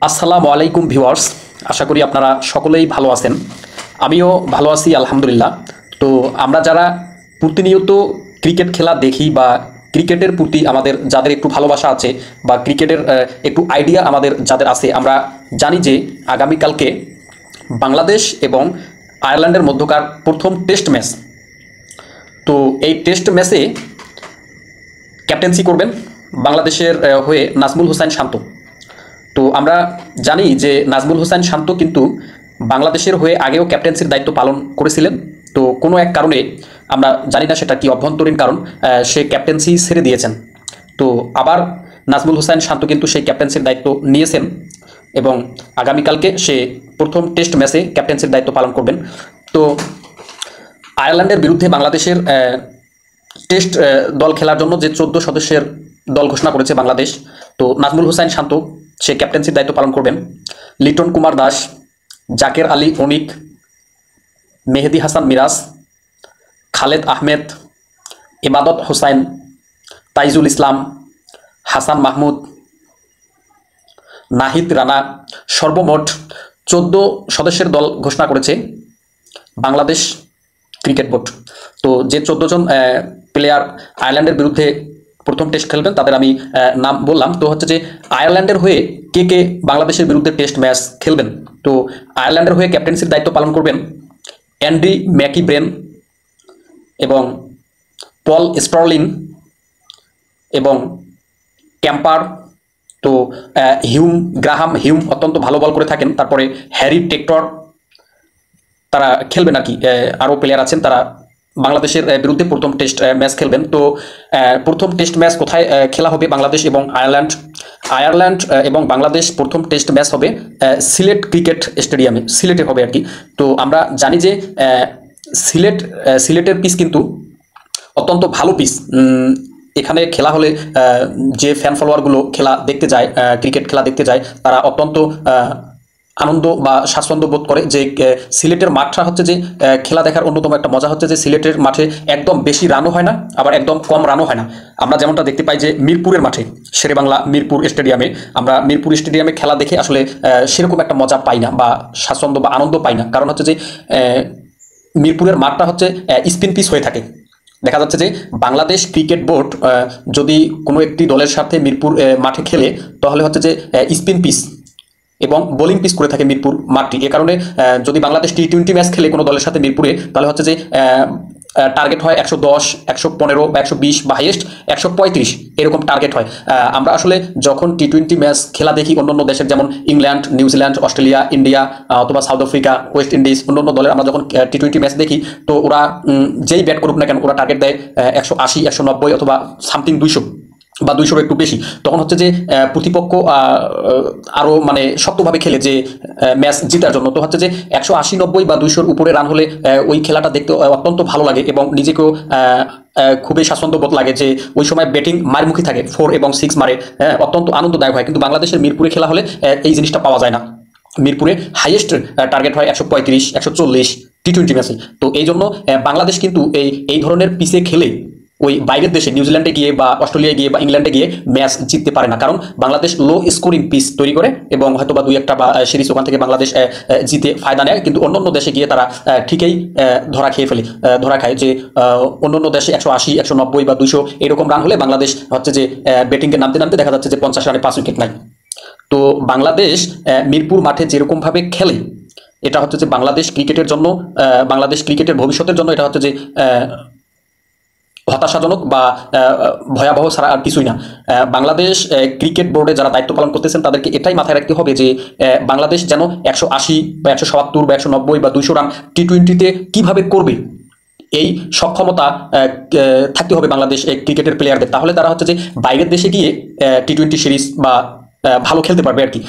আসসালামু আলাইকুম ভিউয়ার্স, আশা করি আপনারা সকলেই ভালো আছেন। আমিও ভালো আছি আলহামদুলিল্লাহ। তো আমরা যারা প্রতিনিয়ত ক্রিকেট খেলা দেখি বা ক্রিকেটের প্রতি আমাদের যাদের একটু ভালোবাসা আছে বা ক্রিকেটের একটু আইডিয়া আমাদের যাদের আছে, আমরা জানি যে আগামীকালকে বাংলাদেশ এবং আয়ারল্যান্ডের মধ্যকার প্রথম টেস্ট ম্যাচ। তো এই টেস্ট ম্যাচে ক্যাপ্টেন্সি করবেন বাংলাদেশের হয়ে নাজমুল হোসাইন শান্ত। তো আমরা জানি যে নাজমুল হোসেন শান্ত কিন্তু বাংলাদেশের হয়ে আগেও ক্যাপ্টেন্সির দায়িত্ব পালন করেছিলেন। তো কোনো এক কারণে আমরা জানি না সেটা কি অভ্যন্তরীণ কারণ, সে ক্যাপ্টেন্সি ছেড়ে দিয়েছেন। তো আবার নাজমুল হোসেন শান্ত কিন্তু সেই ক্যাপ্টেন্সির দায়িত্ব নিয়েছেন এবং আগামীকালকে সে প্রথম টেস্ট ম্যাচে ক্যাপ্টেন্সির দায়িত্ব পালন করবেন। তো আয়ারল্যান্ডের বিরুদ্ধে বাংলাদেশের টেস্ট দল খেলার জন্য যে 14 সদস্যের দল ঘোষণা করেছে বাংলাদেশ, তো নাজমুল হোসেন শান্ত সে ক্যাপ্টেন্সির দায়িত্ব পালন করবেন। লিটন কুমার দাস, জাকের আলী অনিক, মেহেদি হাসান মিরাজ, খালেদ আহমেদ, ইমাদত হোসাইন, তাইজুল ইসলাম, হাসান মাহমুদ, নাহিদ রানা, সর্বমোট 14 সদস্যের দল ঘোষণা করেছে বাংলাদেশ ক্রিকেট বোর্ড। তো যে 14 জন প্লেয়ার আয়ারল্যান্ডের বিরুদ্ধে প্রথম টেস্ট খেলবেন তাদের আমি নাম বললাম। তো হচ্ছে যে আয়ারল্যান্ডের হয়ে কে কে বাংলাদেশের বিরুদ্ধে টেস্ট ম্যাচ খেলবেন। তো আয়ারল্যান্ডের হয়ে ক্যাপ্টেন্সির দায়িত্ব পালন করবেন অ্যান্ডি ম্যাকিব্রেন এবং পল স্টার্লিং এবং ক্যাম্পার। তো গ্রাহাম হিউম অত্যন্ত ভালো বল করে থাকেন। তারপরে হ্যারি টেক্টর, তারা খেলবেন আর কি। আরও প্লেয়ার আছেন, তারা বাংলাদেশের বিরুদ্ধে প্রথম টেস্ট ম্যাচ খেলবেন। তো প্রথম টেস্ট ম্যাচ কোথায় খেলা হবে? বাংলাদেশ এবং আয়ারল্যান্ড এবং বাংলাদেশ প্রথম টেস্ট ম্যাচ হবে সিলেট ক্রিকেট স্টেডিয়ামে, সিলেটে হবে আর কি। তো আমরা জানি যে সিলেটের পিচ কিন্তু অত্যন্ত ভালো পিচ। এখানে খেলা হলে যে ফ্যান ফলোয়ারগুলো খেলা দেখতে যায়, ক্রিকেট খেলা দেখতে যায়, তারা অত্যন্ত আনন্দ বা স্বাচ্ছন্দ্য বোধ করে। যে সিলেটের মাঠটা হচ্ছে যে খেলা দেখার অন্যতম একটা মজা হচ্ছে যে সিলেটের মাঠে একদম বেশি রানও হয় না, আবার একদম কম রানও হয় না। আমরা যেমনটা দেখতে পাই যে মিরপুরের মাঠে, শেরেবাংলা মিরপুর স্টেডিয়ামে, আমরা মিরপুর স্টেডিয়ামে খেলা দেখে আসলে সেরকম একটা মজা পাই না বা স্বাচ্ছন্দ্য বা আনন্দ পাই না। কারণ হচ্ছে যে মিরপুরের মাঠটা হচ্ছে স্পিন পিচ হয়ে থাকে। দেখা যাচ্ছে যে বাংলাদেশ ক্রিকেট বোর্ড যদি কোনো একটি দলের সাথে মিরপুর মাঠে খেলে, তাহলে হচ্ছে যে স্পিন পিচ এবং বোলিং পিচ করে থাকে মিরপুর মাঠটি। এ কারণে যদি বাংলাদেশ টি-20 ম্যাচ খেলে কোনো দলের সাথে মিরপুরে, তাহলে হচ্ছে যে টার্গেট হয় 110, 115 বা 120 বা হাইয়েস্ট 135 এরকম টার্গেট হয়। আমরা আসলে যখন টি-20 ম্যাচ খেলা দেখি অন্যান্য দেশের, যেমন ইংল্যান্ড, নিউজিল্যান্ড, অস্ট্রেলিয়া, ইন্ডিয়া অথবা সাউথ আফ্রিকা, ওয়েস্ট ইন্ডিজ, অন্যান্য দলের আমরা যখন টি-20 ম্যাচ দেখি, তো ওরা যেই ব্যাট করুক না কেন, ওরা টার্গেট দেয় 180, 190 অথবা সামথিং 200 বা 200 একটু বেশি। তখন হচ্ছে যে প্রতিপক্ষ আরও মানে শক্তভাবে খেলে যে ম্যাচ জেতার জন্য। তো হচ্ছে যে 180, 90 বা 200-র উপরে রান হলে ওই খেলাটা দেখতে অত্যন্ত ভালো লাগে এবং নিজেকেও খুবই স্বাচ্ছন্দ্য বোধ লাগে যে ওই সময় ব্যাটিং মারমুখী থাকে, 4 এবং 6 মারে, অত্যন্ত আনন্দদায়ক হয়। কিন্তু বাংলাদেশের মিরপুরে খেলা হলে এই জিনিসটা পাওয়া যায় না। মিরপুরে হাইয়েস্ট টার্গেট হয় 135, 140 টি-20 ম্যাচে। তো এই জন্য বাংলাদেশ কিন্তু এই ধরনের পিচে খেলে ওই বাইরের দেশে নিউজিল্যান্ডে গিয়ে বা অস্ট্রেলিয়ায় গিয়ে বা ইংল্যান্ডে গিয়ে ম্যাচ জিততে পারে না। কারণ বাংলাদেশ লো স্কোরিং পিচ তৈরি করে এবং হয়তো বা 2-1টা বা সিরিজ ওখান থেকে বাংলাদেশ জিতে ফায়দা নেয়। কিন্তু অন্যান্য দেশে গিয়ে তারা ঠিকই ধরা খায় যে অন্যান্য দেশে 180, 190 বা 200 এরকম রান হলে বাংলাদেশ হচ্ছে যে ব্যাটিংয়ে নামতে নামতে দেখা যাচ্ছে যে 50 রানে 5 উইকেট নাই। তো বাংলাদেশ মিরপুর মাঠে যেরকমভাবে খেলে, এটা হচ্ছে যে বাংলাদেশ ক্রিকেটের জন্য, বাংলাদেশ ক্রিকেটের ভবিষ্যতের জন্য এটা হচ্ছে যে হতাশাজনক বা ভয়াবহ ছাড়া আর কিছুই না। বাংলাদেশ ক্রিকেট বোর্ডে যারা দায়িত্ব পালন করতেছেন তাদেরকে এটাই মাথায় রাখতে হবে যে বাংলাদেশ যেন 180 বা 170 বা 190 বা 200 রান টি-20তে কীভাবে করবে, এই সক্ষমতা থাকতে হবে বাংলাদেশ ক্রিকেটের প্লেয়ারদের। তাহলে তারা হচ্ছে যে বাইরের দেশে গিয়ে টি-20 সিরিজ বা ভালো খেলতে পারবে আর কি।